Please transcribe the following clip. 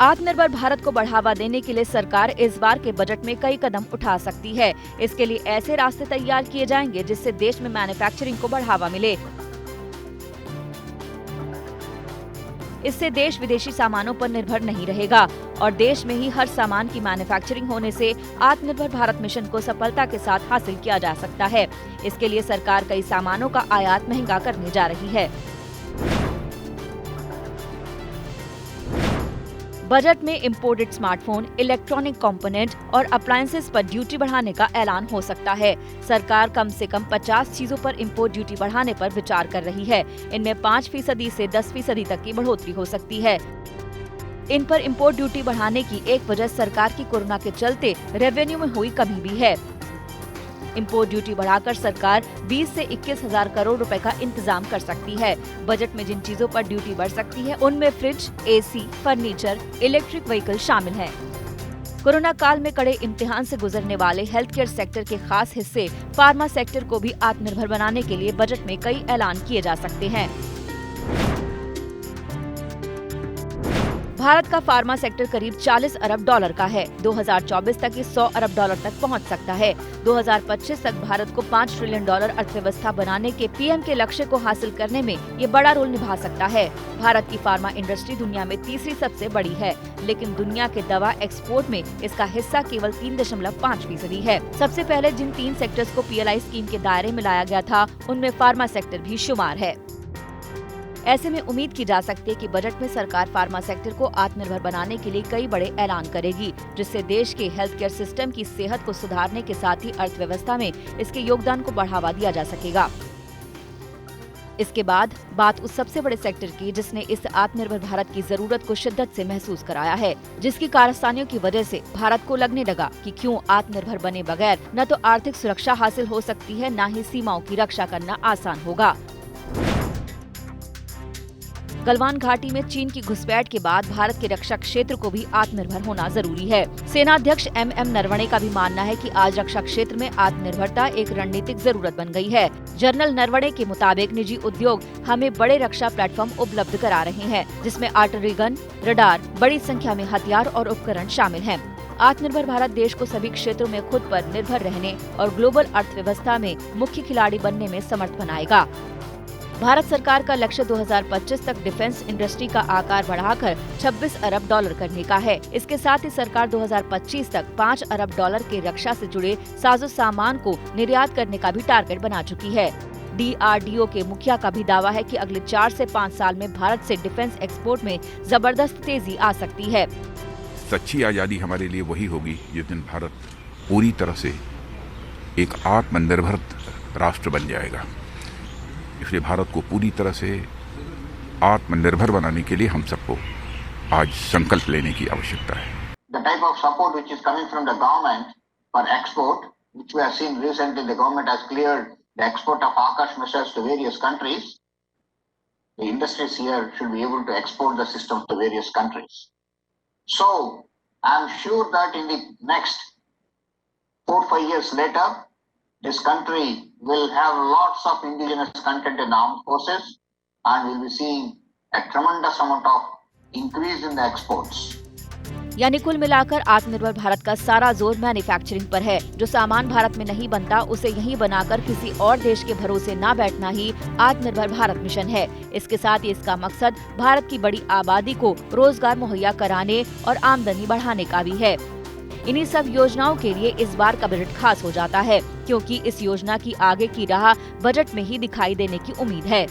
आत्मनिर्भर भारत को बढ़ावा देने के लिए सरकार इस बार के बजट में कई कदम उठा सकती है। इसके लिए ऐसे रास्ते तैयार किए जाएंगे जिससे देश में मैन्युफैक्चरिंग को बढ़ावा मिले। इससे देश विदेशी सामानों पर निर्भर नहीं रहेगा और देश में ही हर सामान की मैन्युफैक्चरिंग होने से आत्मनिर्भर भारत मिशन को सफलता के साथ हासिल किया जा सकता है। इसके लिए सरकार कई सामानों का आयात महंगा करने जा रही है। बजट में इम्पोर्टेड स्मार्टफोन, इलेक्ट्रॉनिक कंपोनेंट और अप्लायंसेस पर ड्यूटी बढ़ाने का ऐलान हो सकता है। सरकार कम से कम 50 चीजों पर इम्पोर्ट ड्यूटी बढ़ाने पर विचार कर रही है। इनमें 5% से 10% तक की बढ़ोतरी हो सकती है। इन पर इम्पोर्ट ड्यूटी बढ़ाने की एक वजह सरकार की कोरोना के चलते रेवेन्यू में हुई कमी भी है। इम्पोर्ट ड्यूटी बढ़ाकर सरकार 20 से 21 हजार करोड़ रुपए का इंतजाम कर सकती है। बजट में जिन चीजों पर ड्यूटी बढ़ सकती है उनमें fridge, AC, furniture, electric vehicle शामिल हैं। कोरोना काल में कड़े इम्तिहान से गुजरने वाले हेल्थ केयर सेक्टर के खास हिस्से फार्मा सेक्टर को भी आत्मनिर्भर बनाने के लिए बजट में कई ऐलान किए जा सकते हैं। भारत का फार्मा सेक्टर करीब 40 अरब डॉलर का है। 2024 तक ये 100 अरब डॉलर तक पहुंच सकता है। 2025 तक भारत को 5 ट्रिलियन डॉलर अर्थव्यवस्था बनाने के पीएम के लक्ष्य को हासिल करने में ये बड़ा रोल निभा सकता है। भारत की फार्मा इंडस्ट्री दुनिया में तीसरी सबसे बड़ी है, लेकिन दुनिया के दवा एक्सपोर्ट में इसका हिस्सा केवल 3.5% है। सबसे पहले जिन 3 सेक्टर्स को PLI स्कीम के दायरे में लाया गया था, उनमें फार्मा सेक्टर भी शुमार है। ऐसे में उम्मीद की जा सकती है कि बजट में सरकार फार्मा सेक्टर को आत्मनिर्भर बनाने के लिए कई बड़े ऐलान करेगी, जिससे देश के हेल्थ केयर सिस्टम की सेहत को सुधारने के साथ ही अर्थव्यवस्था में इसके योगदान को बढ़ावा दिया जा सकेगा। इसके बाद बात उस सबसे बड़े सेक्टर की जिसने इस आत्मनिर्भर भारत की जरूरत को शिद्दत से महसूस कराया है, जिसकी कारस्तानियों की वजह से भारत को लगने लगा कि क्यों आत्मनिर्भर बने बगैर न तो आर्थिक सुरक्षा हासिल हो सकती है, न ही सीमाओं की रक्षा करना आसान होगा। गलवान घाटी में चीन की घुसपैठ के बाद भारत के रक्षा क्षेत्र को भी आत्मनिर्भर होना जरूरी है। सेनाध्यक्ष MM नरवणे का भी मानना है कि आज रक्षा क्षेत्र में आत्मनिर्भरता एक रणनीतिक जरूरत बन गई है। जनरल नरवणे के मुताबिक निजी उद्योग हमें बड़े रक्षा प्लेटफॉर्म उपलब्ध करा रहे हैं, जिसमें आर्टिलरी गन, रडार, बड़ी संख्या में हथियार और उपकरण शामिल हैं। आत्मनिर्भर भारत देश को सभी क्षेत्रों में खुद पर निर्भर रहने और ग्लोबल अर्थव्यवस्था में मुख्य खिलाड़ी बनने में समर्थ बनाएगा। भारत सरकार का लक्ष्य 2025 तक डिफेंस इंडस्ट्री का आकार बढ़ाकर 26 अरब डॉलर करने का है। इसके साथ ही सरकार 2025 तक 5 अरब डॉलर के रक्षा से जुड़े साजो सामान को निर्यात करने का भी टारगेट बना चुकी है। DRDO के मुखिया का भी दावा है कि अगले 4 से 5 साल में भारत से डिफेंस एक्सपोर्ट में जबरदस्त तेजी आ सकती है। सच्ची आजादी हमारे लिए वही होगी जिस दिन भारत पूरी तरह से एक आत्मनिर्भर राष्ट्र बन जाएगा। इसलिए भारत को पूरी तरह से आत्मनिर्भर बनाने के लिए हम सबको आज संकल्प लेने की आवश्यकता है। The type of support which is coming from the government for export, which we have seen recently, the government has cleared the export of Akash missiles to various countries. The industries here should be able to export the systems to various countries. So, I am sure that in the next 4-5 years later, this country will have lots of indigenous content in armed forces and will be seeing a tremendous amount of increase in the exports. यानी कुल मिलाकर आत्मनिर्भर भारत का सारा जोर manufacturing पर है। जो सामान भारत में नहीं बनता उसे यहीं बनाकर किसी और देश के भरोसे न बैठना ही आत्मनिर्भर भारत मिशन है। इसके साथ ही इसका मकसद भारत की बड़ी आबादी को रोजगार मुहैया कराने और आमदनी बढ़ाने का भी है। इन्हीं सब योजनाओं के लिए इस बार का बजट खास हो जाता है, क्योंकि इस योजना की आगे की राह बजट में ही दिखाई देने की उम्मीद है।